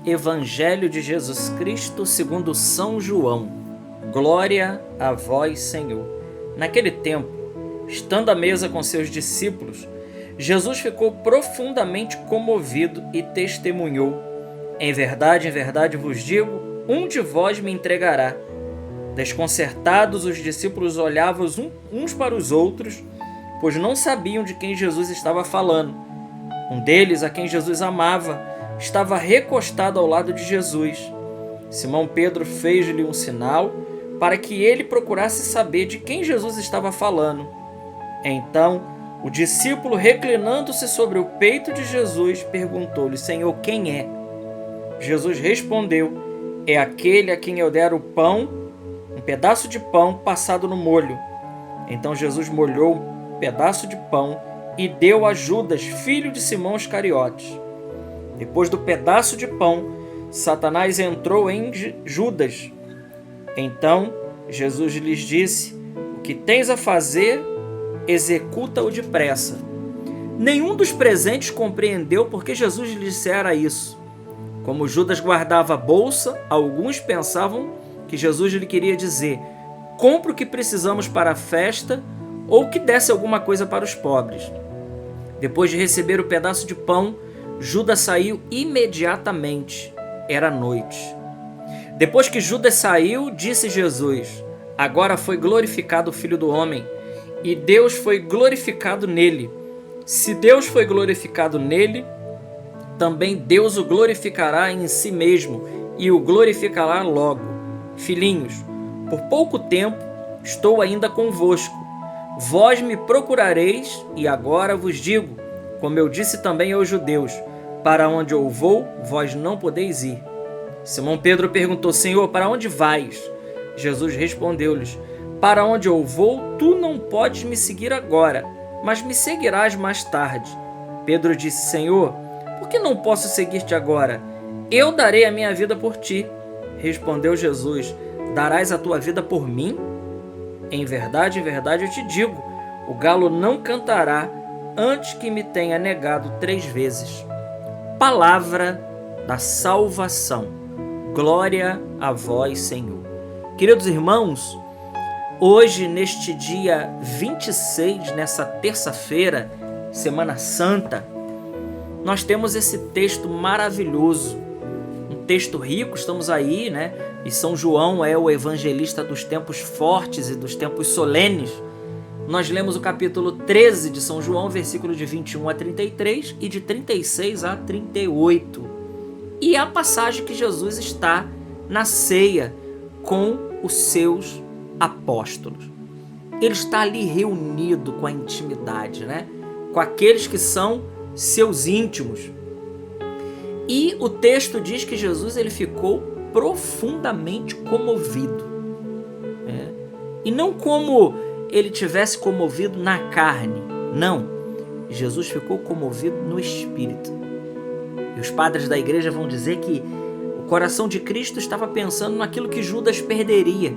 Evangelho de Jesus Cristo segundo São João. Glória a vós, Senhor. Naquele tempo, estando à mesa com seus discípulos, Jesus ficou profundamente comovido e testemunhou: em verdade vos digo, um de vós me entregará. Desconcertados, os discípulos olhavam uns para os outros, pois não sabiam de quem Jesus estava falando. Um deles, a quem Jesus amava, estava recostado ao lado de Jesus. Simão Pedro fez-lhe um sinal para que ele procurasse saber de quem Jesus estava falando. Então, o discípulo, reclinando-se sobre o peito de Jesus, perguntou-lhe: Senhor, quem é? Jesus respondeu: é aquele a quem eu der o pão, um pedaço de pão passado no molho. Então Jesus molhou um pedaço de pão e deu a Judas, filho de Simão Iscariotes. Depois do pedaço de pão, Satanás entrou em Judas. Então Jesus lhes disse: o que tens a fazer, executa-o depressa. Nenhum dos presentes compreendeu por que Jesus lhe dissera isso. Como Judas guardava a bolsa, alguns pensavam que Jesus lhe queria dizer: compre o que precisamos para a festa, ou que desse alguma coisa para os pobres. Depois de receber o pedaço de pão, Judas saiu imediatamente. Era noite. Depois que Judas saiu, disse Jesus: agora foi glorificado o Filho do Homem, e Deus foi glorificado nele. Se Deus foi glorificado nele, também Deus o glorificará em si mesmo, e o glorificará logo. Filhinhos, por pouco tempo estou ainda convosco. Vós me procurareis, e agora vos digo, como eu disse também aos judeus: para onde eu vou, vós não podeis ir. Simão Pedro perguntou: Senhor, para onde vais? Jesus respondeu-lhes: para onde eu vou, tu não podes me seguir agora, mas me seguirás mais tarde. Pedro disse: Senhor, por que não posso seguir-te agora? Eu darei a minha vida por ti. Respondeu Jesus: darás a tua vida por mim? Em verdade eu te digo, o galo não cantará antes que me tenha negado 3 vezes. Palavra da salvação. Glória a vós, Senhor. Queridos irmãos, hoje, neste dia 26, nessa terça-feira, Semana Santa, nós temos esse texto maravilhoso, um texto rico. Estamos aí, né? E São João é o evangelista dos tempos fortes e dos tempos solenes. Nós lemos o capítulo 13 de São João, versículo de 21 a 33 e de 36 a 38. E é a passagem que Jesus está na ceia com os seus apóstolos. Ele está ali reunido com a intimidade, né? Com aqueles que são seus íntimos. E o texto diz que Jesus ele ficou profundamente comovido. E não como ele tivesse comovido na carne. Não. Jesus ficou comovido no espírito. E os padres da igreja vão dizer que o coração de Cristo estava pensando naquilo que Judas perderia.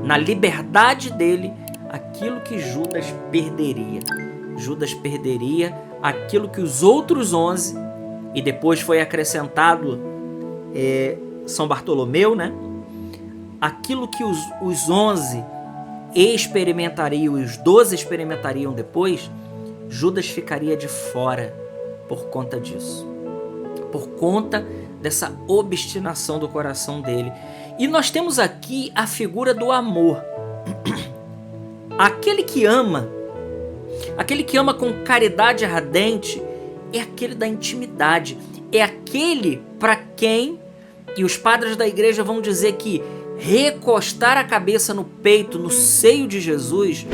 Na liberdade dele, aquilo que Judas perderia. Judas perderia aquilo que os outros 11, e depois foi acrescentado São Bartolomeu, né? Aquilo que os 11 experimentariam e os 12 experimentariam depois, Judas ficaria de fora por conta disso. Por conta dessa obstinação do coração dele. E nós temos aqui a figura do amor. Aquele que ama com caridade ardente, é aquele da intimidade. É aquele para quem, e os padres da igreja vão dizer que recostar a cabeça no peito, no seio de Jesus,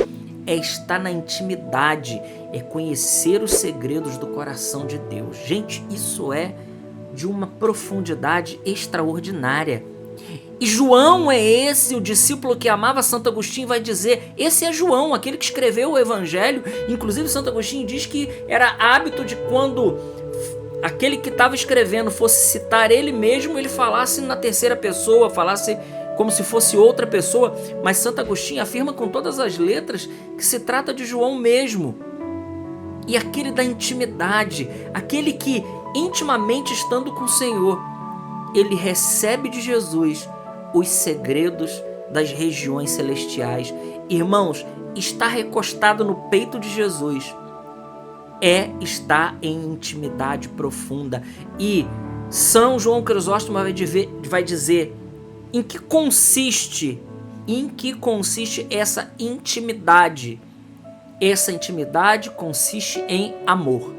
é estar na intimidade, é conhecer os segredos do coração de Deus. Gente, isso é de uma profundidade extraordinária. E João é esse, o discípulo que amava Santo Agostinho, vai dizer, esse é João, aquele que escreveu o Evangelho. Inclusive Santo Agostinho diz que era hábito de quando aquele que estava escrevendo fosse citar ele mesmo, ele falasse na terceira pessoa, falasse como se fosse outra pessoa, mas Santo Agostinho afirma com todas as letras que se trata de João mesmo. E aquele da intimidade, aquele que intimamente estando com o Senhor, ele recebe de Jesus os segredos das regiões celestiais. Irmãos, estar recostado no peito de Jesus é estar em intimidade profunda. E São João Crisóstomo vai dizer em que consiste essa intimidade. Essa intimidade consiste em amor.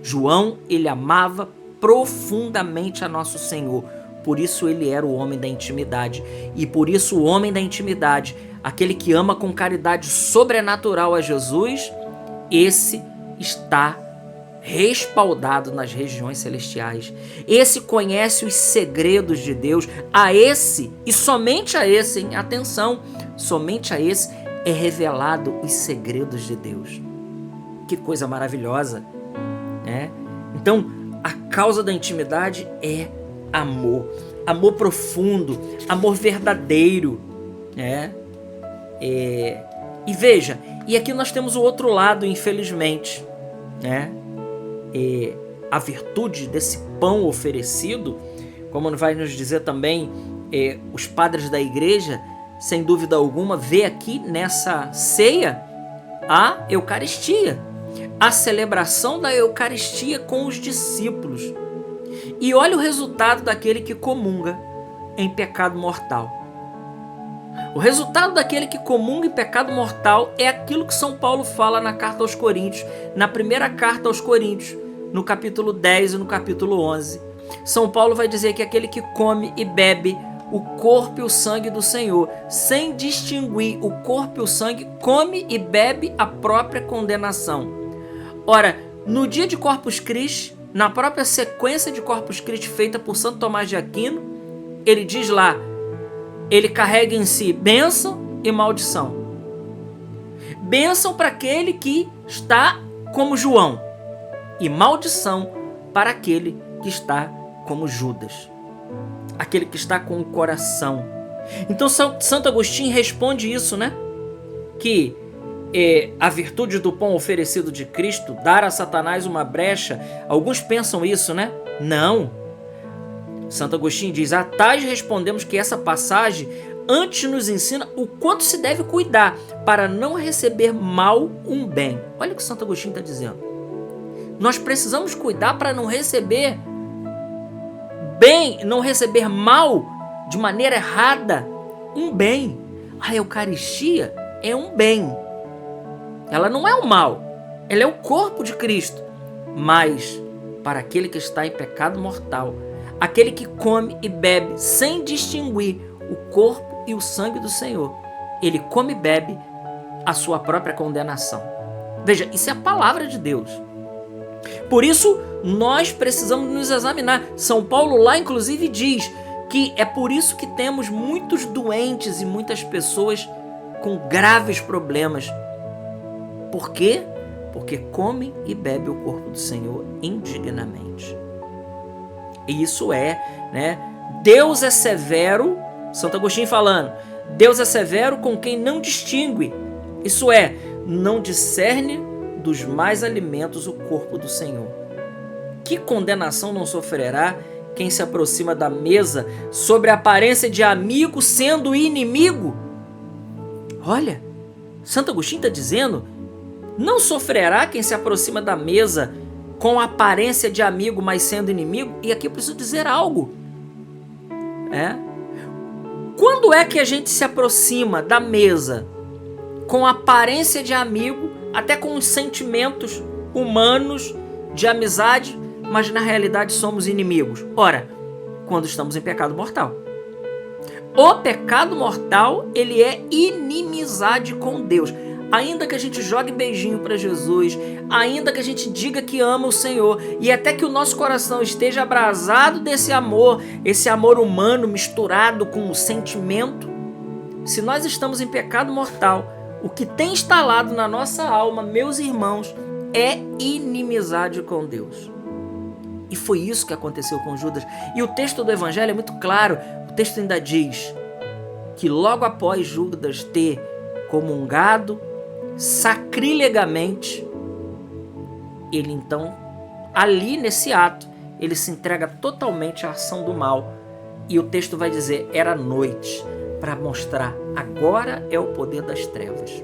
João, ele amava profundamente a nosso Senhor. Por isso ele era o homem da intimidade. E por isso o homem da intimidade, aquele que ama com caridade sobrenatural a Jesus, esse está respaldado nas regiões celestiais. Esse conhece os segredos de Deus. A esse, e somente a esse, hein? Atenção, somente a esse é revelado os segredos de Deus. Que coisa maravilhosa, né? Então, a causa da intimidade é amor. Amor profundo, amor verdadeiro, né? E veja, e aqui nós temos o outro lado, infelizmente, né? A virtude desse pão oferecido, como vai nos dizer também os padres da igreja, sem dúvida alguma, vê aqui nessa ceia a Eucaristia, a celebração da Eucaristia com os discípulos. E olha o resultado daquele que comunga em pecado mortal. O resultado daquele que comunga em pecado mortal é aquilo que São Paulo fala na carta aos Coríntios, na primeira carta aos Coríntios, no capítulo 10 e no capítulo 11. São Paulo vai dizer que aquele que come e bebe o corpo e o sangue do Senhor, sem distinguir o corpo e o sangue, come e bebe a própria condenação. Ora, no dia de Corpus Christi, na própria sequência de Corpus Christi feita por Santo Tomás de Aquino, ele diz lá, ele carrega em si bênção e maldição. Bênção para aquele que está como João e maldição para aquele que está como Judas, aquele que está com o coração. Então Santo Agostinho responde isso, né? Que a virtude do pão oferecido de Cristo dar a Satanás uma brecha. Alguns pensam isso, né? Não. Santo Agostinho diz, a tais respondemos que essa passagem antes nos ensina o quanto se deve cuidar para não receber mal um bem. Olha o que Santo Agostinho está dizendo. Nós precisamos cuidar para não receber bem, não receber mal de maneira errada um bem. A Eucaristia é um bem. Ela não é o mal, ela é o corpo de Cristo. Mas para aquele que está em pecado mortal, aquele que come e bebe sem distinguir o corpo e o sangue do Senhor, ele come e bebe a sua própria condenação. Veja, isso é a palavra de Deus. Por isso, nós precisamos nos examinar. São Paulo lá, inclusive, diz que é por isso que temos muitos doentes e muitas pessoas com graves problemas. Por quê? Porque comem e bebem o corpo do Senhor indignamente. E isso né? Deus é severo, Santo Agostinho falando, Deus é severo com quem não distingue, isso é, não discerne dos mais alimentos o corpo do Senhor. Que condenação não sofrerá quem se aproxima da mesa sob a aparência de amigo, sendo inimigo? Olha, Santo Agostinho está dizendo, não sofrerá quem se aproxima da mesa com a aparência de amigo, mas sendo inimigo? E aqui eu preciso dizer algo. Quando é que a gente se aproxima da mesa com a aparência de amigo, até com os sentimentos humanos de amizade, mas na realidade somos inimigos? Ora, quando estamos em pecado mortal. O pecado mortal, ele é inimizade com Deus. Ainda que a gente jogue beijinho para Jesus, ainda que a gente diga que ama o Senhor, e até que o nosso coração esteja abrasado desse amor, esse amor humano misturado com o sentimento, se nós estamos em pecado mortal, o que tem instalado na nossa alma, meus irmãos, é inimizade com Deus. E foi isso que aconteceu com Judas. E o texto do Evangelho é muito claro. O texto ainda diz que logo após Judas ter comungado sacrilegamente, ele então ali nesse ato, ele se entrega totalmente à ação do mal. E o texto vai dizer, era noite, para mostrar, agora é o poder das trevas.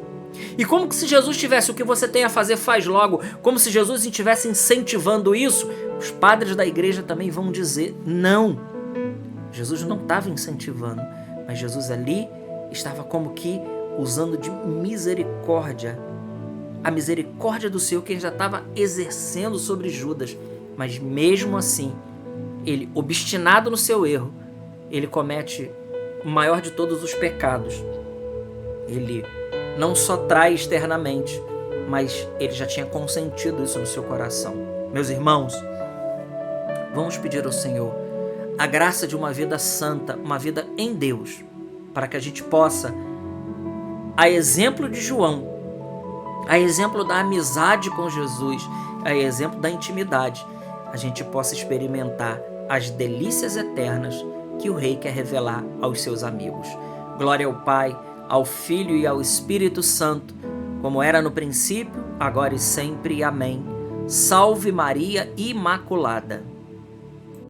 E como que se Jesus tivesse o que você tem a fazer, faz logo, como se Jesus estivesse incentivando isso, os padres da igreja também vão dizer, não. Jesus não estava incentivando, mas Jesus ali estava como que usando de misericórdia, a misericórdia do Senhor que ele já estava exercendo sobre Judas. Mas mesmo assim, ele, obstinado no seu erro, ele comete o maior de todos os pecados. Ele não só trai externamente, mas ele já tinha consentido isso no seu coração. Meus irmãos, vamos pedir ao Senhor a graça de uma vida santa, uma vida em Deus, para que a gente possa, a exemplo de João, a exemplo da amizade com Jesus, a exemplo da intimidade, a gente possa experimentar as delícias eternas que o Rei quer revelar aos seus amigos. Glória ao Pai, ao Filho e ao Espírito Santo, como era no princípio, agora e sempre. Amém. Salve Maria Imaculada.